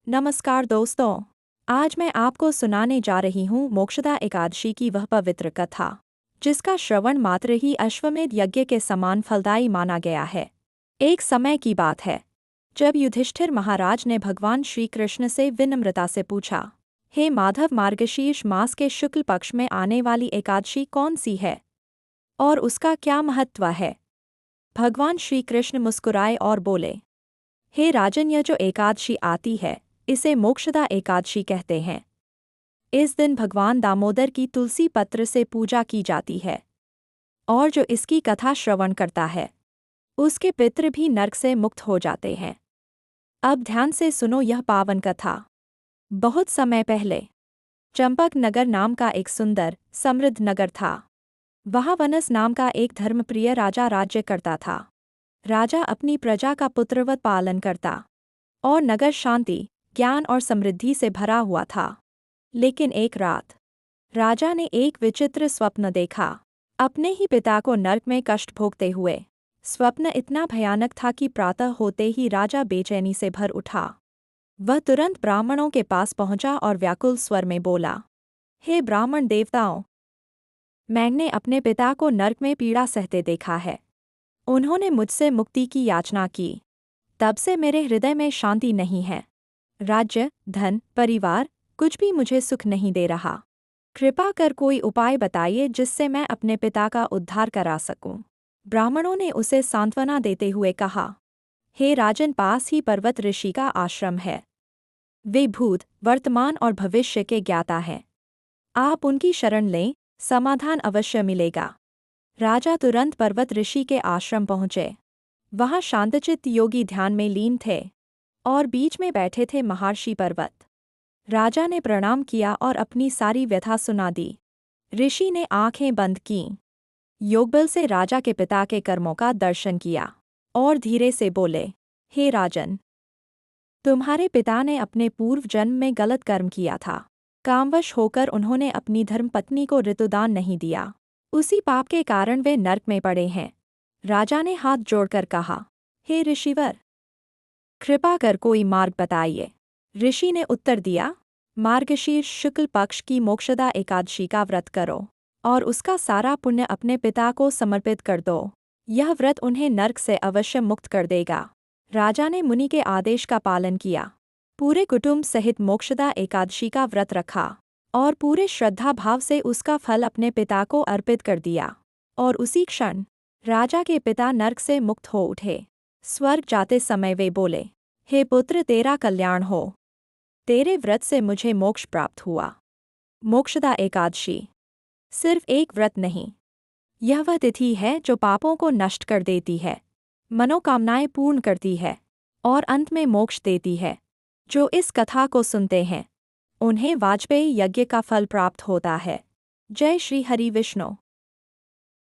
नमस्कार दोस्तों। आज मैं आपको सुनाने जा रही हूँ मोक्षदा एकादशी की वह पवित्र कथा जिसका श्रवण मात्र ही अश्वमेध यज्ञ के समान फलदायी माना गया है। एक समय की बात है जब युधिष्ठिर महाराज ने भगवान श्री कृष्ण से विनम्रता से पूछा, हे माधव, मार्गशीर्ष मास के शुक्ल पक्ष में आने वाली एकादशी कौन सी है और उसका क्या महत्व है? भगवान श्री कृष्ण मुस्कुराए और बोले, हे राजन, यह जो एकादशी आती है इसे मोक्षदा एकादशी कहते हैं। इस दिन भगवान दामोदर की तुलसी पत्र से पूजा की जाती है और जो इसकी कथा श्रवण करता है उसके पितृ भी नरक से मुक्त हो जाते हैं। अब ध्यान से सुनो यह पावन कथा। बहुत समय पहले चंपक नगर नाम का एक सुंदर समृद्ध नगर था। वहाँ वनस नाम का एक धर्मप्रिय राजा राज्य करता था। राजा अपनी प्रजा का पुत्रवत पालन करता और नगर शांति, ज्ञान और समृद्धि से भरा हुआ था। लेकिन एक रात राजा ने एक विचित्र स्वप्न देखा, अपने ही पिता को नरक में कष्ट भोगते हुए। स्वप्न इतना भयानक था कि प्रातः होते ही राजा बेचैनी से भर उठा। वह तुरंत ब्राह्मणों के पास पहुंचा और व्याकुल स्वर में बोला, हे ब्राह्मण देवताओं, मैंने अपने पिता को नरक में पीड़ा सहते देखा है। उन्होंने मुझसे मुक्ति की याचना की, तब से मेरे हृदय में शांति नहीं है। राज्य, धन, परिवार कुछ भी मुझे सुख नहीं दे रहा। कृपा कर कोई उपाय बताइए जिससे मैं अपने पिता का उद्धार करा सकूं। ब्राह्मणों ने उसे सांत्वना देते हुए कहा, हे राजन, पास ही पर्वत ऋषि का आश्रम है। वे भूत, वर्तमान और भविष्य के ज्ञाता हैं। आप उनकी शरण लें, समाधान अवश्य मिलेगा। राजा तुरंत पर्वत ऋषि के आश्रम पहुँचे। वहाँ शांतचित्त योगी ध्यान में लीन थे और बीच में बैठे थे महर्षि पर्वत। राजा ने प्रणाम किया और अपनी सारी व्यथा सुना दी। ऋषि ने आंखें बंद कीं। योगबल से राजा के पिता के कर्मों का दर्शन किया और धीरे से बोले, हे राजन, तुम्हारे पिता ने अपने पूर्व जन्म में गलत कर्म किया था। कामवश होकर उन्होंने अपनी धर्मपत्नी को ऋतुदान नहीं दिया। उसी पाप के कारण वे नरक में पड़े हैं। राजा ने हाथ जोड़कर कहा, हे ऋषिवर, कृपा कर कोई मार्ग बताइए। ऋषि ने उत्तर दिया, मार्गशीर्ष शुक्ल पक्ष की मोक्षदा एकादशी का व्रत करो और उसका सारा पुण्य अपने पिता को समर्पित कर दो। यह व्रत उन्हें नरक से अवश्य मुक्त कर देगा। राजा ने मुनि के आदेश का पालन किया। पूरे कुटुंब सहित मोक्षदा एकादशी का व्रत रखा और पूरे श्रद्धा भाव से उसका फल अपने पिता को अर्पित कर दिया। और उसी क्षण राजा के पिता नरक से मुक्त हो उठे। स्वर्ग जाते समय वे बोले, हे पुत्र, तेरा कल्याण हो। तेरे व्रत से मुझे मोक्ष प्राप्त हुआ। मोक्षदा एकादशी सिर्फ एक व्रत नहीं, यह वह तिथि है जो पापों को नष्ट कर देती है, मनोकामनाएं पूर्ण करती है और अंत में मोक्ष देती है। जो इस कथा को सुनते हैं उन्हें वाजपेयी यज्ञ का फल प्राप्त होता है। जय श्री हरि विष्णु।